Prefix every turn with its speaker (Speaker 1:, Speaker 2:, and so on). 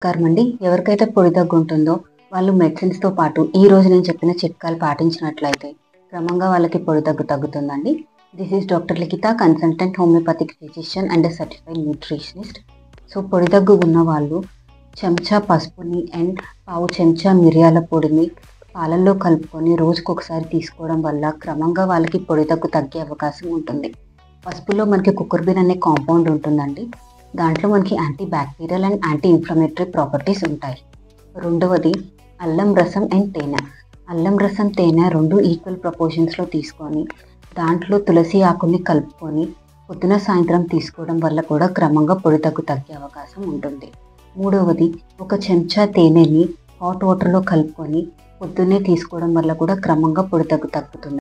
Speaker 1: నమస్కారం అండి. ఎవరికైతే పొడి దగ్గు ఉంటుందో వాళ్ళు మెడిసిన్స్‌తో పాటు ఈ రోజు నేను చెప్పిన చిట్కాలు పాటించినట్లయితే క్రమంగా వాళ్ళకి పొడి దగ్గు తగ్గుతుందండి. This is doctor Likhita, consultant homeopathic physician and certified nutritionist. So పొడి దగ్గు ఉన్నవాళ్ళు చెంచా పసుపుని అండ్ పావు చెంచా మిరియాల పొడిని పాలల్లో కలుపుకొని రోజుకొకసారి తీసుకోవడం వల్ల క్రమంగా వాళ్ళకి పొడి దగ్గు తగ్గే అవకాశం ఉంటుంది. పసుపులో మనకి కుకుర్బిన్ అనే కాంపౌండ్ ఉంటుందండి. దాంట్లో మనకి anti bacterial and anti inflammatory properties ఉంటాయి. రెండవది అల్లం రసం అండ్ తేనె. అల్లం రసం తేనె 2 ఈక్వల్ ప్రపోర్షన్స్లో తీసుకొని దాంట్లో తులసి ఆకుని కలుపుకొని పొద్దున సాయంత్రం తీసుకోవడం వల్ల కూడా క్రమంగా పొడి దగ్గు తగ్గే అవకాశం ఉంటుంది. మూడవది 1 చెంచా తేనెని హాట్ వాటర్లో కలుపుకొని పొద్దున్నే తీసుకోవడం వల్ల కూడా క్రమంగా పొడి దగ్గు తగ్గుతుంది.